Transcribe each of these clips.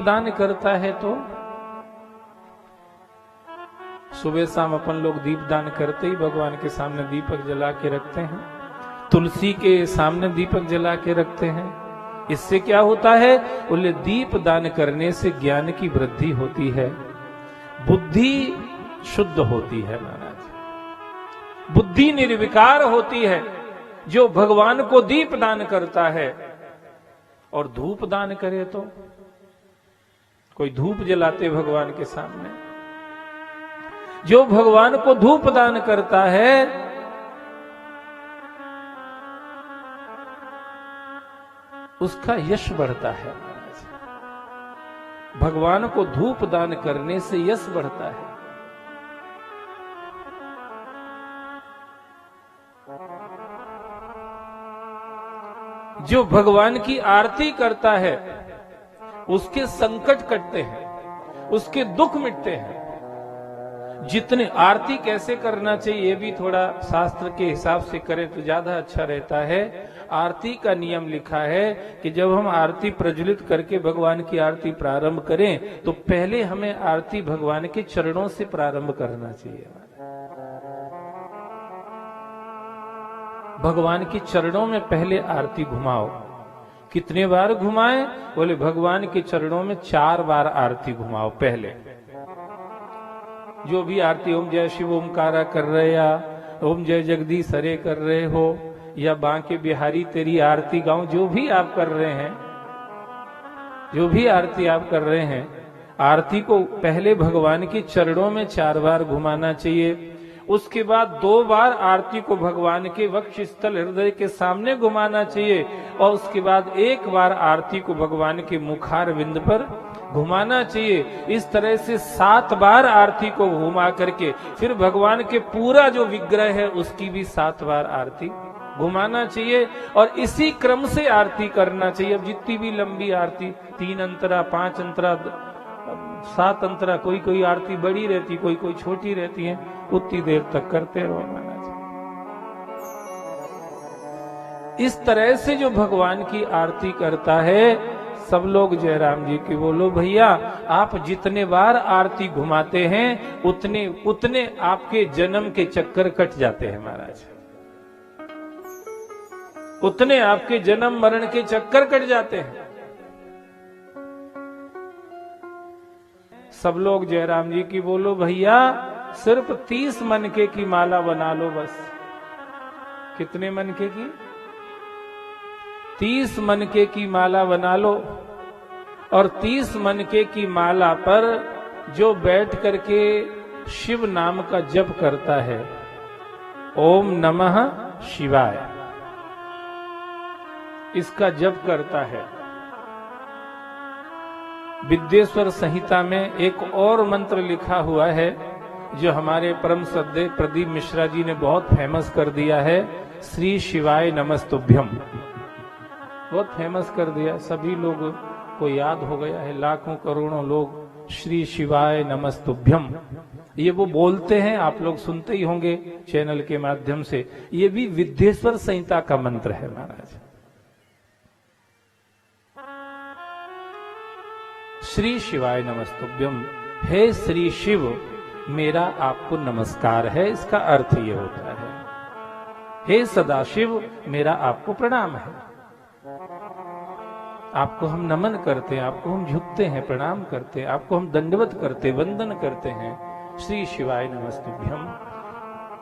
दीपदान करता है तो सुबह शाम अपन लोग दीपदान करते ही भगवान के सामने दीपक जला के रखते हैं, तुलसी के सामने दीपक जला के रखते हैं। इससे क्या होता है? बोले दीप दान करने से ज्ञान की वृद्धि होती है, बुद्धि शुद्ध होती है महाराज, बुद्धि निर्विकार होती है। जो भगवान को दीप दान करता है और धूप दान करे तो कोई धूप जलाते भगवान के सामने, जो भगवान को धूप दान करता है उसका यश बढ़ता है। भगवान को धूप दान करने से यश बढ़ता है। जो भगवान की आरती करता है उसके संकट कटते हैं, उसके दुख मिटते हैं। जितने आरती कैसे करना चाहिए ये भी थोड़ा शास्त्र के हिसाब से करें तो ज्यादा अच्छा रहता है। आरती का नियम लिखा है कि जब हम आरती प्रज्वलित करके भगवान की आरती प्रारंभ करें तो पहले हमें आरती भगवान के चरणों से प्रारंभ करना चाहिए। भगवान के चरणों में पहले आरती घुमाओ। कितने बार घुमाएं? बोले भगवान के चरणों में 4 बार आरती घुमाओ। पहले जो भी आरती ओम जय शिव ओमकारा कर रहे या ओम जय जगदीश हरे कर रहे हो या बांके बिहारी तेरी आरती गाऊं, जो भी आप कर रहे हैं, जो भी आरती आप कर रहे हैं, आरती को पहले भगवान के चरणों में 4 बार घुमाना चाहिए। उसके बाद 2 बार आरती को भगवान के वक्ष स्थल हृदय के सामने घुमाना चाहिए और उसके बाद 1 बार आरती को भगवान के मुखार बिंद पर घुमाना चाहिए। इस तरह से 7 बार आरती को घुमा करके फिर भगवान के पूरा जो विग्रह है उसकी भी 7 बार आरती घुमाना चाहिए और इसी क्रम से आरती करना चाहिए। अब जितनी भी लंबी आरती 3 अंतरा 5 अंतरा 7 अंतरा, कोई कोई आरती बड़ी रहती, कोई कोई छोटी रहती है, उतनी देर तक करते रहो महाराज। इस तरह से जो भगवान की आरती करता है, सब लोग जयराम जी की बोलो भैया। आप जितने बार आरती घुमाते हैं उतने उतने आपके जन्म के चक्कर कट जाते हैं महाराज, उतने आपके जन्म मरण के चक्कर कट जाते हैं। सब लोग जयराम जी की बोलो भैया। सिर्फ 30 मनके की माला बना लो बस। कितने मनके की? 30 मनके की माला बना लो और 30 मनके की माला पर जो बैठ करके शिव नाम का जप करता है, ओम नमः शिवाय, इसका जप करता है। विद्येश्वर संहिता में एक और मंत्र लिखा हुआ है जो हमारे परम श्रद्धेय प्रदीप मिश्रा जी ने बहुत फेमस कर दिया है, श्री शिवाय नमस्तुभ्यम। बहुत फेमस कर दिया, सभी लोगों को याद हो गया है। लाखों करोड़ों लोग श्री शिवाय नमस्तुभ्यम ये वो बोलते हैं, आप लोग सुनते ही होंगे चैनल के माध्यम से। ये भी विद्येश्वर संहिता का मंत्र है महाराज। श्री शिवाय नमस्तुभ्यम, हे श्री शिव मेरा आपको नमस्कार है, इसका अर्थ ये होता है। हे सदाशिव मेरा आपको प्रणाम है। आपको हम नमन करते हैं, आपको हम झुकते हैं, प्रणाम करते हैं, आपको हम दंडवत करते, वंदन करते हैं। श्री शिवाय नमस्तुभ्यम,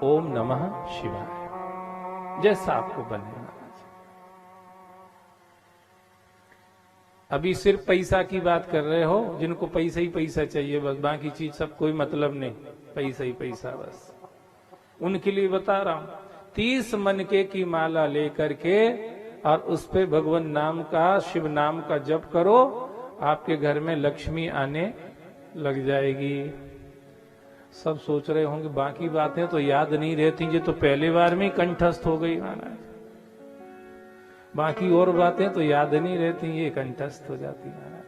ओम नमः शिवाय, जैसा आपको बने। अभी सिर्फ पैसा की बात कर रहे हो, जिनको पैसा ही पैसा चाहिए बस, बाकी चीज सब कोई मतलब नहीं, पैसा ही पैसा बस, उनके लिए बता रहा हूं। 30 मनके की माला लेकर के और उस पे भगवान नाम का, शिव नाम का जप करो, आपके घर में लक्ष्मी आने लग जाएगी। सब सोच रहे होंगे बाकी बातें तो याद नहीं रहती, ये तो पहले बार में कंठस्थ हो गई महाराज। बाकी और बातें तो याद नहीं रहती, ये कंठस्थ हो जाती है।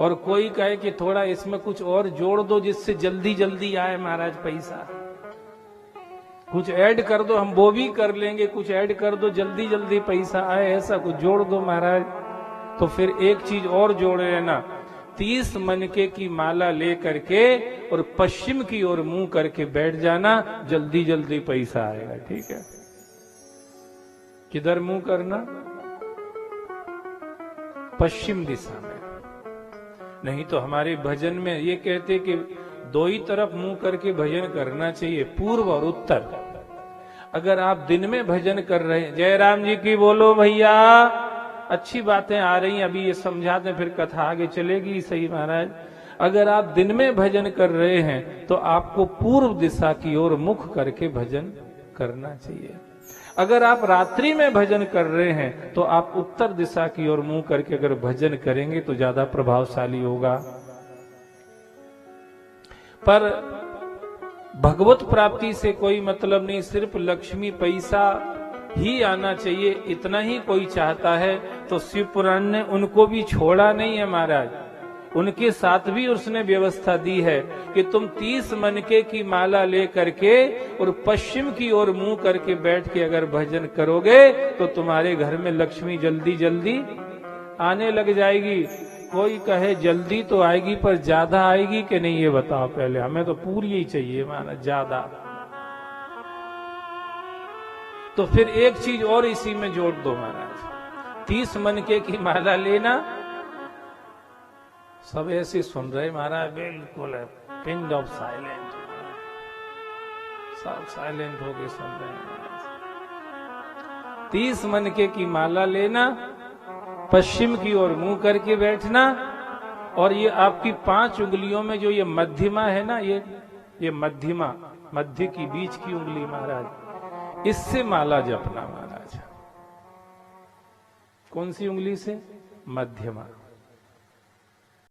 और कोई कहे कि थोड़ा इसमें कुछ और जोड़ दो जिससे जल्दी जल्दी आए महाराज पैसा, कुछ ऐड कर दो, हम वो भी कर लेंगे, कुछ ऐड कर दो, जल्दी जल्दी पैसा आए, ऐसा कुछ जोड़ दो महाराज। तो फिर एक चीज और जोड़े लेना, 30 मनके की माला ले करके और पश्चिम की ओर मुंह करके बैठ जाना, जल्दी जल्दी पैसा आएगा। ठीक है, किधर मुंह करना? पश्चिम दिशा में। नहीं तो हमारे भजन में ये कहते कि दो ही तरफ मुंह करके भजन करना चाहिए, पूर्व और उत्तर। अगर आप दिन में भजन कर रहे हैं, जय राम जी की बोलो भैया, अच्छी बातें आ रही हैं, अभी ये समझाते फिर कथा आगे चलेगी। सही महाराज, अगर आप दिन में भजन कर रहे हैं तो आपको पूर्व दिशा की ओर मुख करके भजन करना चाहिए। अगर आप रात्रि में भजन कर रहे हैं तो आप उत्तर दिशा की ओर मुंह करके अगर भजन करेंगे तो ज्यादा प्रभावशाली होगा। पर भगवत प्राप्ति से कोई मतलब नहीं, सिर्फ लक्ष्मी पैसा ही आना चाहिए इतना ही कोई चाहता है तो शिव पुराण ने उनको भी छोड़ा नहीं है महाराज। उनके साथ भी उसने व्यवस्था दी है कि तुम 30 मनके की माला ले करके और पश्चिम की ओर मुंह करके बैठ के अगर भजन करोगे तो तुम्हारे घर में लक्ष्मी जल्दी जल्दी आने लग जाएगी। कोई कहे जल्दी तो आएगी पर ज्यादा आएगी कि नहीं, ये बताओ पहले। हमें तो पूरी ही चाहिए माना ज्यादा। तो फिर एक चीज और इसी में जोड़ दो महाराज, 30 मनके की माला लेना। सब ऐसे सुन रहे महाराज, बिल्कुल है पिन ऑफ साइलेंट, सब साइलेंट होके सुन रहे हैं महाराज। 30 मनके की माला लेना, पश्चिम की ओर मुंह करके बैठना, और ये आपकी 5 उंगलियों में जो ये मध्यमा है ना, ये मध्यमा, मध्य की बीच की उंगली महाराज, इससे माला जपना महाराज। कौन सी उंगली से? मध्यमा।